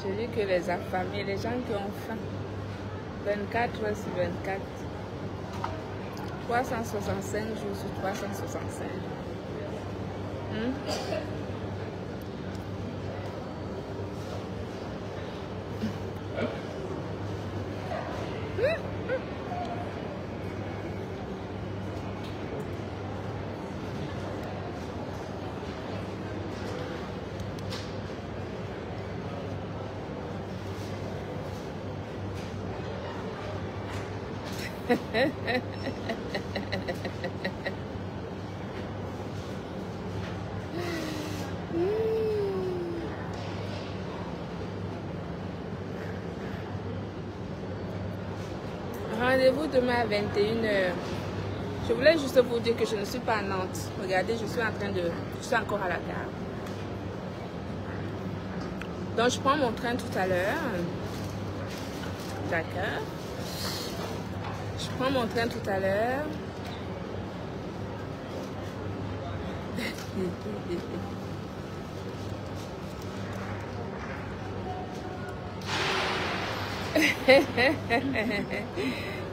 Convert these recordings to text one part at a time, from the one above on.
J'ai vu que les affamés, les gens qui ont faim, 24 heures sur 24, 365 jours sur 365 jours. Rendez-vous demain à 21 h. Je voulais juste vous dire que je ne suis pas à Nantes. Regardez, je suis encore à la gare. Donc je prends mon train tout à l'heure. D'accord. Je prends mon train tout à l'heure.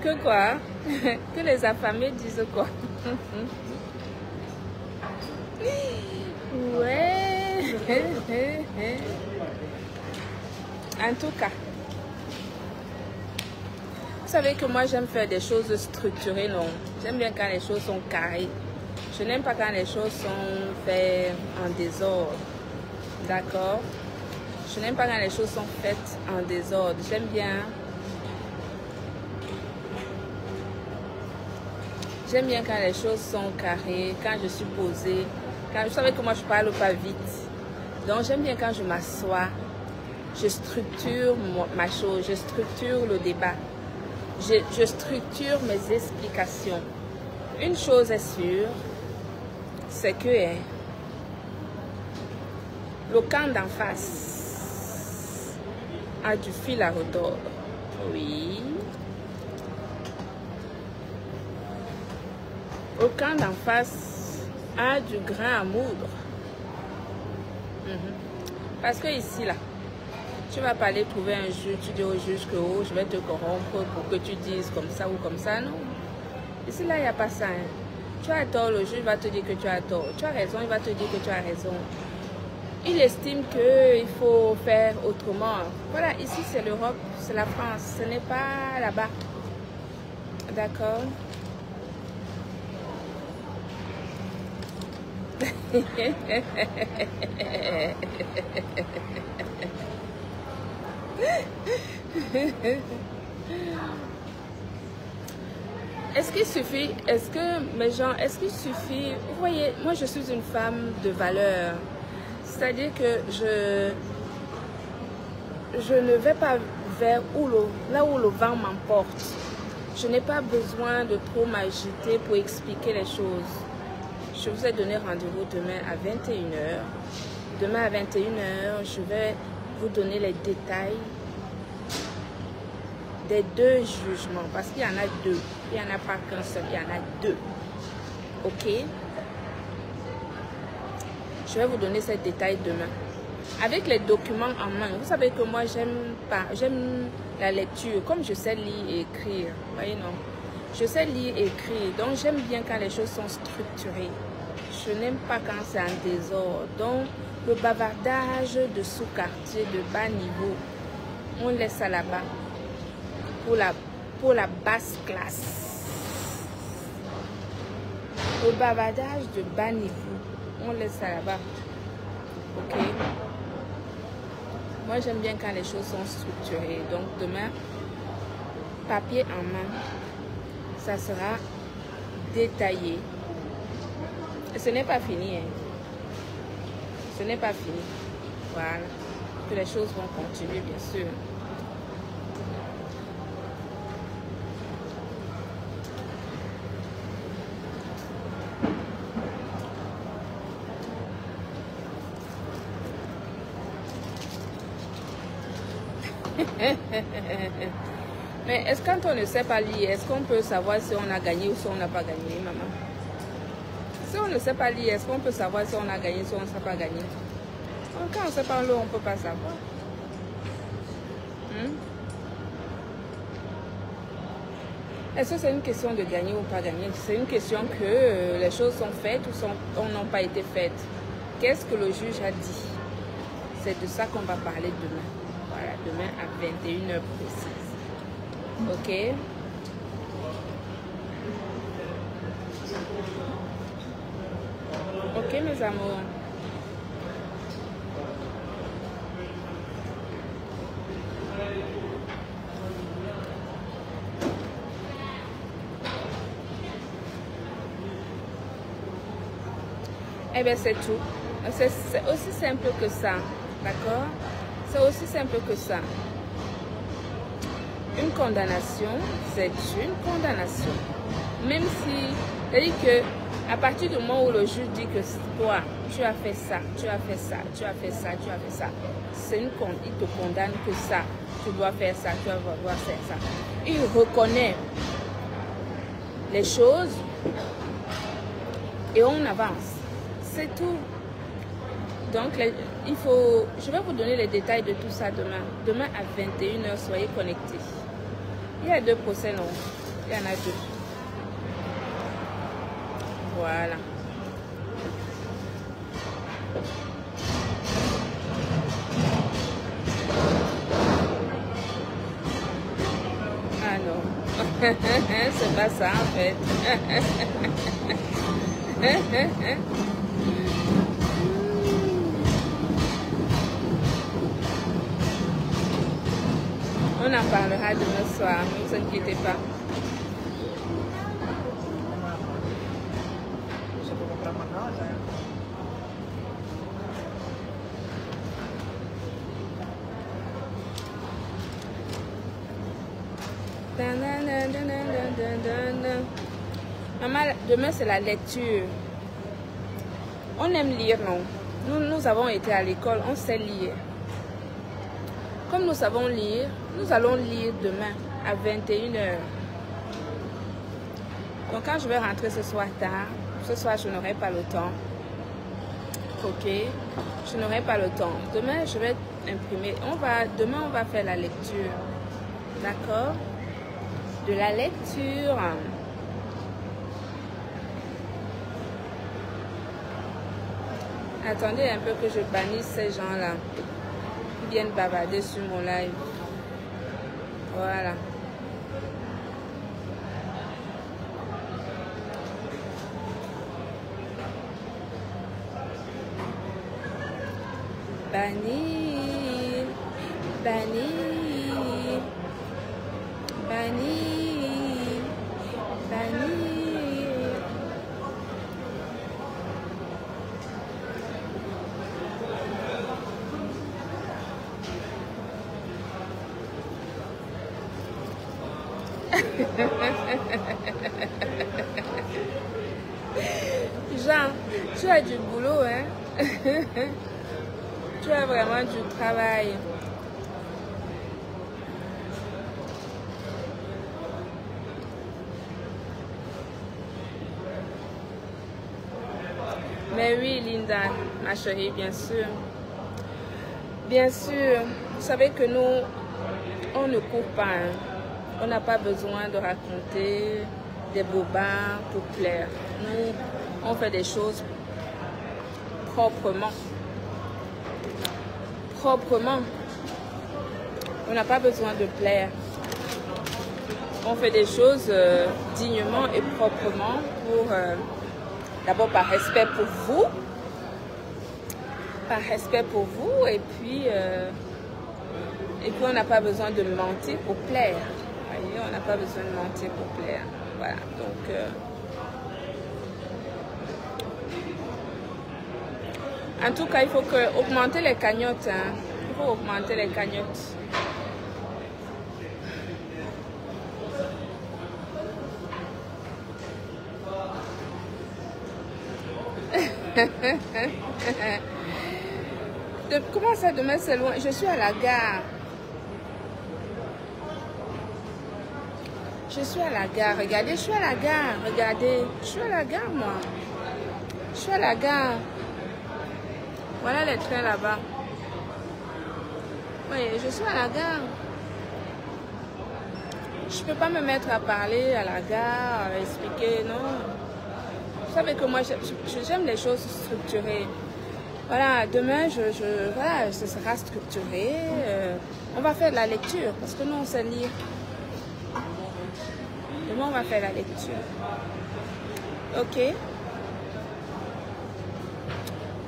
Que quoi? Que les affamés disent quoi? Ouais. En tout cas, vous savez que moi j'aime faire des choses structurées, non? J'aime bien quand les choses sont carrées. Je n'aime pas quand les choses sont faites en désordre. D'accord? Je n'aime pas quand les choses sont faites en désordre. J'aime bien quand les choses sont carrées, quand je suis posée. Vous savez que moi je parle pas vite. Donc j'aime bien quand je m'assois. Je structure ma chose, je structure le débat. Je structure mes explications. Une chose est sûre, c'est que le camp d'en face a du fil à retordre. Oui. Le camp d'en face a du grain à moudre. Parce que ici, là, tu vas pas aller trouver un juge, tu dis au juge que oh, je vais te corrompre pour que tu dises comme ça ou comme ça, non. Ici, là, il n'y a pas ça. Hein. Tu as tort, le juge va te dire que tu as tort. Tu as raison, il va te dire que tu as raison. Il estime qu'il faut faire autrement. Voilà, ici, c'est l'Europe, c'est la France. Ce n'est pas là-bas. D'accord? Est-ce qu'il suffit, est-ce qu'il suffit, vous voyez, moi je suis une femme de valeur, c'est-à-dire que je ne vais pas vers là où le vent m'emporte. Je n'ai pas besoin de trop m'agiter pour expliquer les choses. Je vous ai donné rendez-vous demain à 21 h. Demain à 21 h, je vais vous donner les détails des 2 jugements. Parce qu'il y en a 2. Il n'y en a pas qu'un seul, il y en a 2. Ok? Je vais vous donner ces détails demain. Avec les documents en main. Vous savez que moi, j'aime la lecture. Comme je sais lire et écrire. Vous voyez, non? Je sais lire et écrire. Donc, j'aime bien quand les choses sont structurées. Je n'aime pas quand c'est en désordre. Donc, le bavardage de sous-quartier, de bas niveau, on laisse ça là-bas. Pour la basse classe. Le bavardage de bas niveau, on laisse ça là-bas. Ok? Moi, j'aime bien quand les choses sont structurées. Donc, demain, papier en main, ça sera détaillé. Et ce n'est pas fini. Hein. Ce n'est pas fini. Voilà. Que les choses vont continuer, bien sûr. Mais est-ce quand on ne sait pas lire, est-ce qu'on peut savoir si on a gagné ou si on n'a pas gagné, maman? Si on ne sait pas lire, est-ce qu'on peut savoir si on a gagné ou si on ne sait pas gagner? Quand on ne sait pas lire, on ne peut pas savoir. Est-ce que c'est une question de gagner ou pas gagner? C'est une question que les choses sont faites ou n'ont pas été faites. Qu'est-ce que le juge a dit? C'est de ça qu'on va parler demain. Voilà, demain à 21h précise. Ok? Ok, mes amours. Eh bien, c'est tout. C'est aussi simple que ça. D'accord? C'est aussi simple que ça. Une condamnation, c'est une condamnation. Même si, c'est-à-dire que à partir du moment où le juge dit que toi, tu as fait ça, tu as fait ça, tu as fait ça, tu as fait ça, il te condamne que ça, tu dois faire ça, tu dois faire ça. Il reconnaît les choses et on avance. C'est tout. Donc, il faut... Je vais vous donner les détails de tout ça demain. Demain à 21h, soyez connectés. Il y a 2 procès, non? Il y en a 2. Voilà. Ah non. C'est pas ça en fait. On en parlera demain soir, ne vous inquiétez pas. Maman, demain c'est la lecture. On aime lire, non? Nous avons été à l'école, on sait lire. Comme nous savons lire, nous allons lire demain à 21h. Donc quand je vais rentrer ce soir tard, ce soir je n'aurai pas le temps. Ok? Je n'aurai pas le temps. Demain je vais imprimer. Demain on va faire la lecture. D'accord? De la lecture. Attendez un peu que je bannisse ces gens-là qui viennent bavarder sur mon live. Voilà. Bannir, bannir, bannir, bannir. Jean, tu as du boulot, hein? Tu as vraiment du travail. Mais oui, Linda, ma chérie, bien sûr. Bien sûr, vous savez que nous, on ne court pas. Hein. On n'a pas besoin de raconter des bobards pour plaire. Nous, on fait des choses proprement. Proprement. On n'a pas besoin de plaire. On fait des choses dignement et proprement pour... D'abord par respect pour vous. Par respect pour vous. Et puis on n'a pas besoin de mentir pour plaire. Voyez, on n'a pas besoin de mentir pour plaire. Voilà. Donc... en tout cas, il faut augmenter les cagnottes. Hein. Il faut augmenter les cagnottes. Comment ça, demain c'est loin? Je suis à la gare. Je suis à la gare. Regardez, je suis à la gare. Regardez, je suis à la gare, moi. Je suis à la gare. Voilà les trains là-bas. Oui, je suis à la gare. Je peux pas me mettre à parler à la gare, à expliquer, non. Vous savez que moi, j'aime les choses structurées. Voilà, demain, voilà, ce sera structuré. On va faire de la lecture, parce que nous, on sait lire. Demain, on va faire la lecture. Ok?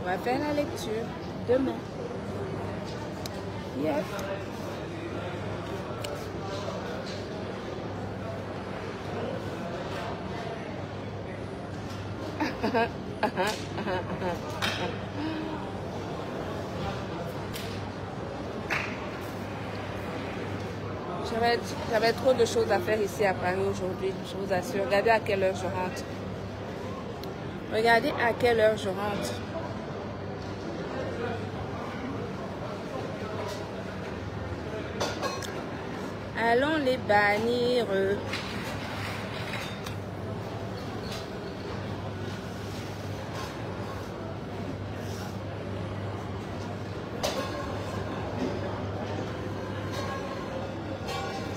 On va faire la lecture demain. Yep. J'avais trop de choses à faire ici à Paris aujourd'hui, je vous assure. Regardez à quelle heure je rentre. Regardez à quelle heure je rentre. Allons les bannir.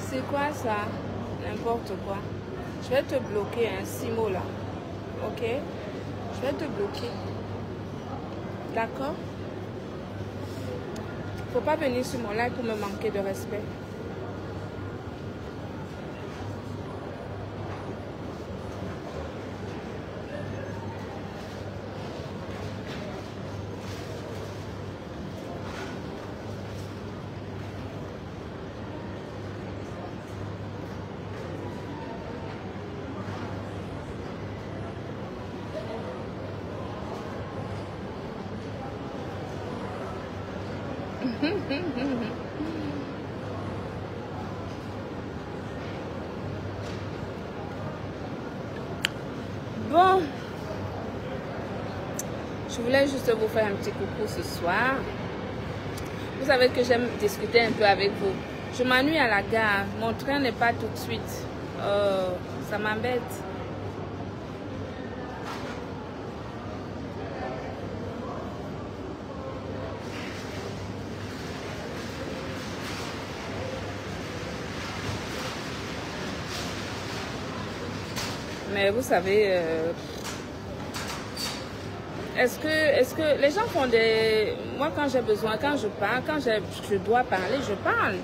C'est quoi ça? N'importe quoi. Je vais te bloquer, hein, 6 mots là. Ok? Je vais te bloquer. D'accord? Faut pas venir sur mon live pour me manquer de respect. Bon, je voulais juste vous faire un petit coucou ce soir. Vous savez que j'aime discuter un peu avec vous. Je m'ennuie à la gare, mon train n'est pas tout de suite. Ça m'embête. Mais vous savez, est-ce que les gens font des... Moi, quand j'ai besoin, quand je parle, quand je dois parler, je parle.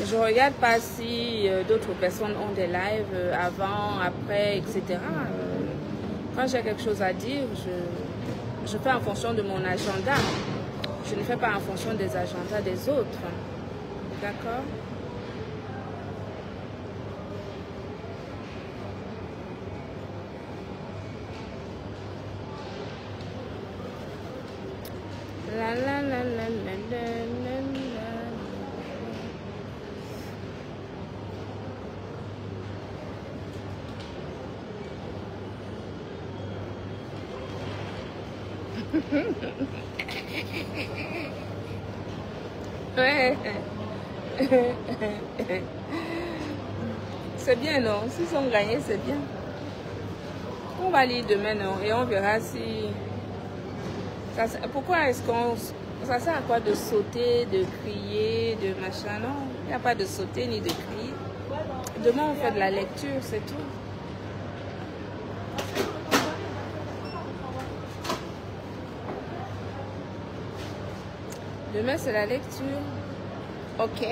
Je ne regarde pas si d'autres personnes ont des lives avant, après, etc. Quand j'ai quelque chose à dire, je fais en fonction de mon agenda. Je ne fais pas en fonction des agendas des autres. D'accord? La la la la la la la la. Ouais. C'est bien, non? S'ils ont gagné, c'est bien. On va lire demain, non? Et on verra si... Pourquoi est-ce qu'on... Ça sert à quoi de sauter, de crier, de machin? Non, il n'y a pas de sauter ni de crier. Demain, on fait de la lecture, c'est tout. Demain, c'est la lecture. Ok.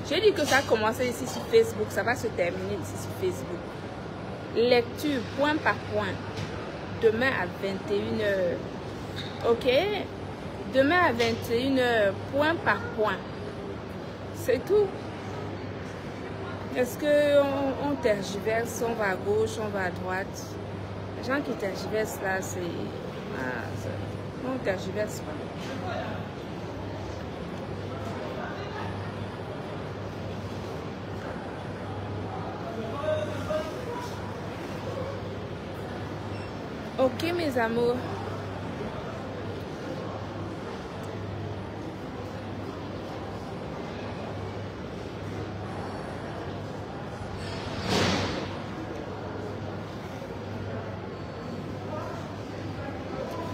J'ai dit que ça a commencé ici sur Facebook. Ça va se terminer ici sur Facebook. Lecture, point par point. Demain à 21 h. Ok. Demain à 21 h, point par point. C'est tout. Est-ce qu'on tergiverse, on va à gauche, on va à droite? Les gens qui tergiversent là, c'est... on ne tergiverse pas. Ok, mes amours.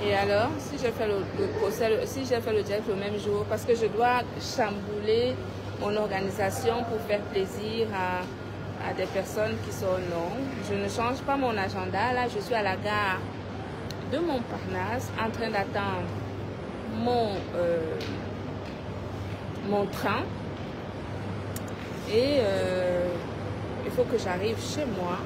Et alors, si j'ai fait le direct le même jour, parce que je dois chambouler mon organisation pour faire plaisir à des personnes qui sont non. Je ne change pas mon agenda. Là, je suis à la gare de Montparnasse en train d'attendre mon train. Et il faut que j'arrive chez moi,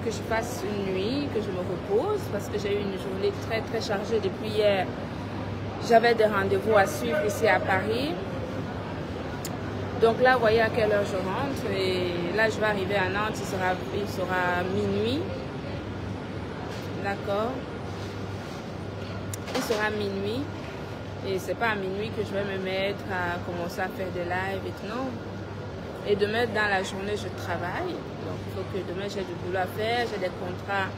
que je fasse une nuit, que je me repose parce que j'ai eu une journée très très chargée depuis hier. J'avais des rendez-vous à suivre ici à Paris. Donc là, vous voyez à quelle heure je rentre. Et là, je vais arriver à Nantes, il sera minuit. D'accord? Il sera minuit. Et c'est pas à minuit que je vais me mettre à commencer à faire des lives et tout, non. Et demain, dans la journée, je travaille. Donc, il faut que demain, j'ai du boulot à faire. J'ai des contrats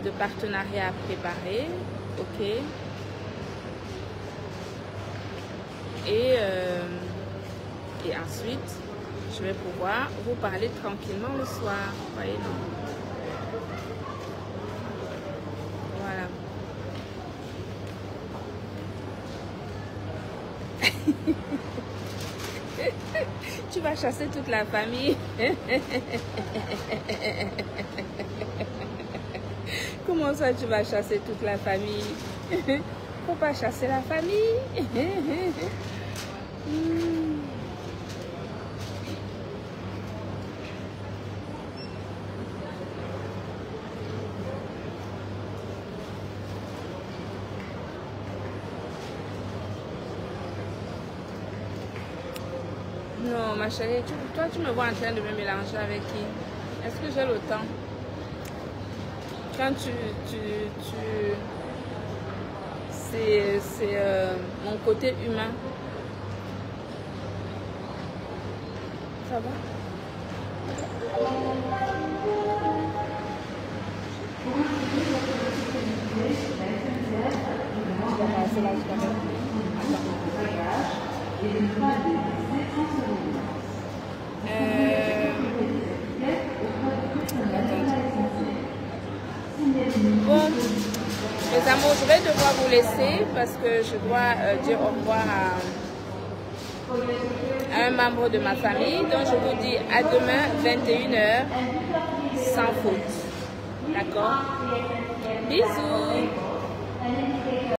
de partenariat à préparer. OK? Et ensuite, je vais pouvoir vous parler tranquillement le soir. Vous voyez, non? Voilà. Tu vas chasser toute la famille. Comment ça, tu vas chasser toute la famille? Faut pas chasser la famille. Non, ma chérie, toi, tu me vois en train de me mélanger avec qui? Est-ce que j'ai le temps? Quand c'est mon côté humain. Ça va? Bon, mes amours, je vais devoir vous laisser parce que je dois dire au revoir à un membre de ma famille. Donc je vous dis à demain 21h sans faute. D'accord? Bisous.